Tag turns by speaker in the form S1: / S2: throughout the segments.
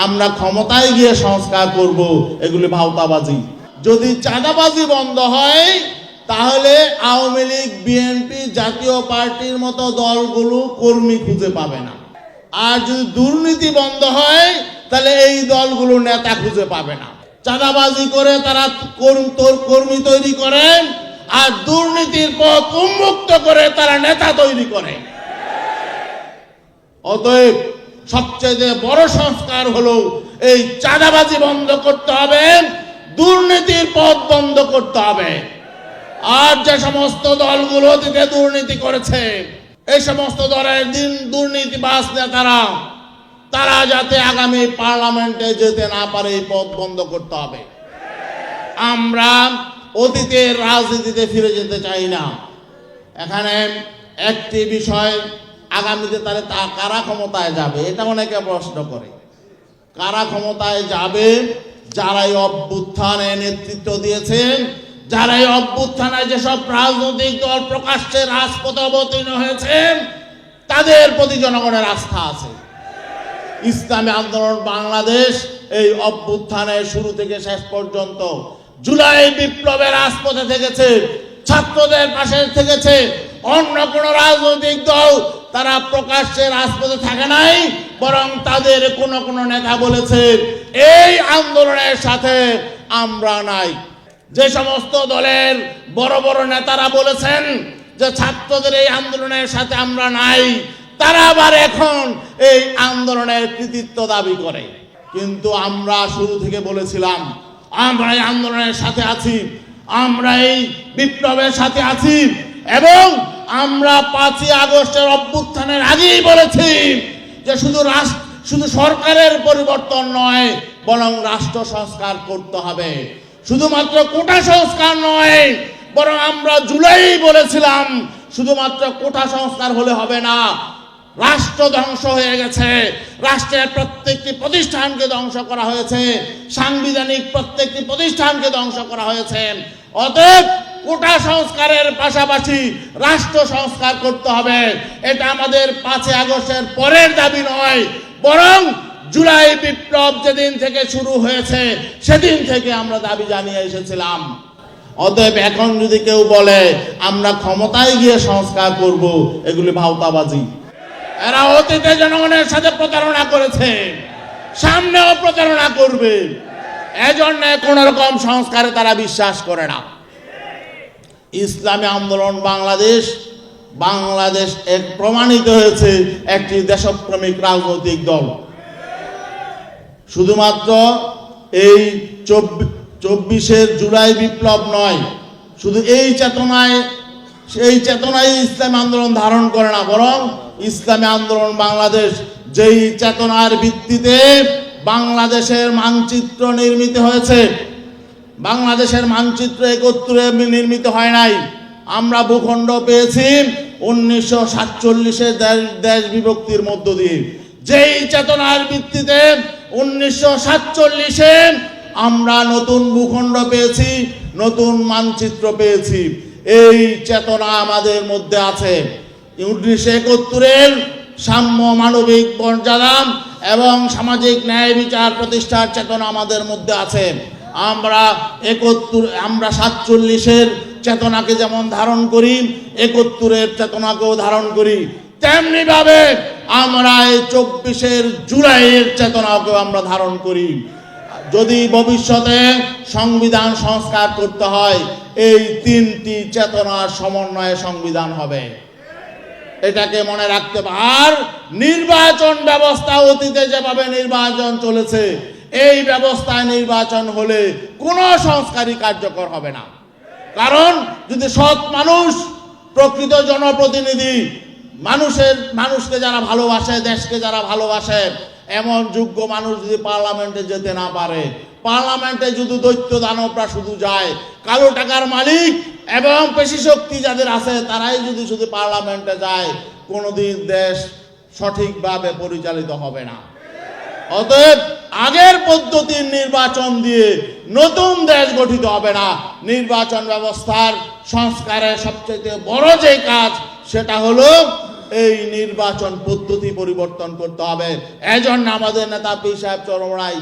S1: আমরা ক্ষমতায় গিয়ে সংস্কার করব, এগুলি ভাওতাবাজি। যদি চাঁদাবাজি বন্ধ হয় তাহলে আওয়ামী লীগ, বিএনপি, জাতীয় পার্টির মতো দলগুলো কর্মী খুঁজে পাবে না। আর যদি দুর্নীতি বন্ধ হয় তাহলে এই দলগুলো নেতা খুঁজে পাবে না। চাঁদাবাজি করে তারা কর্মী তৈরি করে, আর দুর্নীতির পথ উন্মুক্ত করে তারা নেতা তৈরি করে। অতএব সবচেয়ে বড় সংস্কার হলো এই চাঁদাবাজি বন্ধ করতে হবে, দুর্নীতির পথ বন্ধ করতে হবে। আর যে সমস্ত দলগুলো থেকে দুর্নীতি করেছে, এই সমস্ত দলের দুর্নীতিবাজ নেতারা তারা যাতে আগামী পার্লামেন্টে যেতে না পারে, এই পথ বন্ধ করতে হবে। আমরা অতীতের রাজনীতিতে ফিরে যেতে চাই না। এখানে একটি বিষয়, আগামীতে তাহলে কারা ক্ষমতায় যাবে, এটা অনেকে প্রশ্ন করে। কারা ক্ষমতায় যাবে? যারা এই অভ্যুত্থানে নেতৃত্ব দিয়েছেন, যারা এই অভ্যুত্থানে যেসব রাজনৈতিক দল প্রকাশ্যে রাজপথে অবতীর্ণ হয়েছেন, তাদের প্রতি জনগণের আস্থা আছে। ইসলামী আন্দোলন বাংলাদেশ এই অভ্যুত্থানের শুরু থেকে শেষ পর্যন্ত জুলাই বিপ্লবের রাজপথে থেকেছে, ছাত্রদের পাশে থেকেছে। অন্য কোন রাজনৈতিক দল তারা প্রকাশ্যে রাজপথে থাকে নাই, বরং তাদের কোন নেতা বলেছে এই আন্দোলনের সাথে আমরা নাই। যে সমস্ত দলের বড় বড় নেতারা বলেছেন যে ছাত্রদের এই আন্দোলনের সাথে আমরা নাই, তারা আবার এখন এই আন্দোলনের কৃতিত্ব দাবি করে। কিন্তু আমরা শুরু থেকে বলেছিলাম আমরা এই আন্দোলনের সাথে আছি, আমরা এই বিপ্লবের সাথে আছি, এবং আমরা 5ই আগস্টের অভ্যুত্থানের আগেই বলেছি যে শুধু সরকারের পরিবর্তন নয়, বরং রাষ্ট্র সংস্কার করতে হবে। শুধুমাত্র কোটা সংস্কার নয়, বরং আমরা জুলাই বলেছিলাম শুধুমাত্র কোটা সংস্কার হলে হবে না, রাষ্ট্র ধ্বংস হয়ে গেছে, রাষ্ট্রের প্রত্যেকটি প্রতিষ্ঠানকে ধ্বংস করা হয়েছে, সাংবিধানিক প্রত্যেকটি প্রতিষ্ঠানকে ধ্বংস করা হয়েছে। অতএব কোটা সংস্কারের পাশাপাশি রাষ্ট্র সংস্কার করতে হবে। এটা আমাদের 5ই আগস্টের পরের দাবি নয়, বরং জুলাই বিপ্লব যেদিন থেকে শুরু হয়েছে সেদিন থেকে আমরা দাবি জানিয়ে এসেছিলাম। অতএব এখন যদি কেউ বলে আমরা ক্ষমতায় গিয়ে সংস্কার করব, এগুলি ভাওতাবাজি। এরা অতীতে জনগণের সাথে প্রতারণা করেছে, সামনেও প্রতারণা করবে। এজন্য কোন রকম সংস্কারে তারা বিশ্বাস করে না। ইসলামী আন্দোলন বাংলাদেশ এক প্রমাণিত হয়েছে একটি দেশপ্রেমিক রাজনৈতিক দল। শুধুমাত্র এই 24 জুলাই বিপ্লব নয়, শুধু এই চেতনায় ইসলামী আন্দোলন ধারণ করে না, বরং ইসলামী আন্দোলন বাংলাদেশ যেই চেতনার ভিত্তিতে বাংলাদেশের মানচিত্র নির্মিত হয়েছে, বাংলাদেশের মানচিত্র 71 নির্মিত হয় নাই। আমরা ভূখণ্ড পেয়েছি 1947 দেশ বিভক্তির মধ্য দিয়ে। যেই চেতনার ভিত্তিতে 1947 আমরা নতুন ভূখণ্ড পেয়েছি, নতুন মানচিত্র পেয়েছি, এই চেতনা আমাদের মধ্যে আছে। 1971 সাম্য, মানবিক মর্যাদা এবং সামাজিক ন্যায় বিচার প্রতিষ্ঠার চেতনা আমাদের মধ্যে আছে। আমরা 47 চেতনাকে যেমন ধারণ করি, 71 চেতনাকেও ধারণ করি, তেমনি ভাবে আমরা এই 24 জুলাইয়ের চেতনাকেও আমরা ধারণ করি। যদি ভবিষ্যতে সংবিধান সংস্কার করতে হয়, এই 3টি চেতনার সমন্বয়ে সংবিধান হবে, এটাকে মনে রাখতে হবে। আর নির্বাচন ব্যবস্থা অতীতে যেভাবে নির্বাচন চলেছে, এই ব্যবস্থায় নির্বাচন হলে কোনো সংস্কারই কার্যকর হবে না। কারণ যদি সৎ মানুষ, প্রকৃত জনপ্রতিনিধি, মানুষকে যারা ভালোবাসে, দেশকে যারা ভালোবাসে, এমন যোগ্য মানুষ যদি পার্লামেন্টে যেতে না পারে, পার্লামেন্টে যদি দৈত্য দানবরা শুধু যায়, কালো টাকার মালিক এবং পেশি শক্তি যাদের আছে তারাই যদি শুধু পার্লামেন্টে যায়, কোনোদিন দেশ সঠিকভাবে পরিচালিত হবে না। অতএব আগের পদ্ধতির নির্বাচন দিয়ে নতুন দেশ গঠিত হবে না। নির্বাচন ব্যবস্থার সংস্কারের সবচেয়ে বড় যে কাজ, সেটা হলো এই নির্বাচন পদ্ধতি পরিবর্তন করতে হবে। এজন্য আমাদের নেতা পীর সাহেব চরমরাই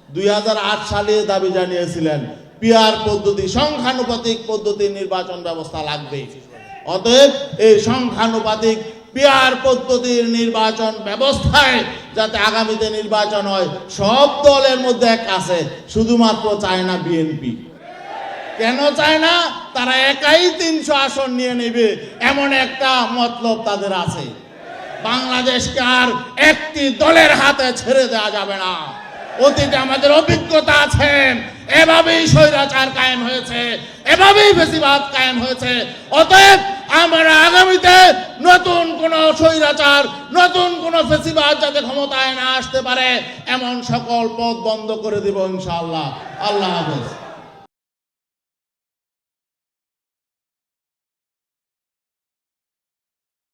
S1: 2008 সালে দাবি জানিয়েছিলেন পিআর পদ্ধতি, সংখ্যানুপাতিক পদ্ধতির নির্বাচন ব্যবস্থা লাগবে। অতএব এই সংখ্যানুপাতিক পিআর পদ্ধতির নির্বাচন ব্যবস্থায় যাতে আগামীতে নির্বাচন হয়, সব দলের মধ্যে এক আছে, শুধুমাত্র চায় না বিএনপি। কেন চায় না? তারা একাই 300 আসন নিয়ে নেবে এমন একটা মতলব তাদের আছে। বাংলাদেশকে আর একটি দলের হাতে ছেড়ে দেওয়া যাবে না। অতীতে আমাদের অভিজ্ঞতা আছে, এভাবেই স্বৈরাচার কায়েম হয়েছে, এভাবেই ফ্যাসিবাদ কায়েম হয়েছে। অতএব আমরা আগামীতে নতুন কোন স্বৈরাচার, নতুন কোন ফ্যাসিবাদ যাতে ক্ষমতায় না আসতে পারে এমন সকল পথ বন্ধ করে দেব ইনশাআল্লাহ। আল্লাহ হাফেজ।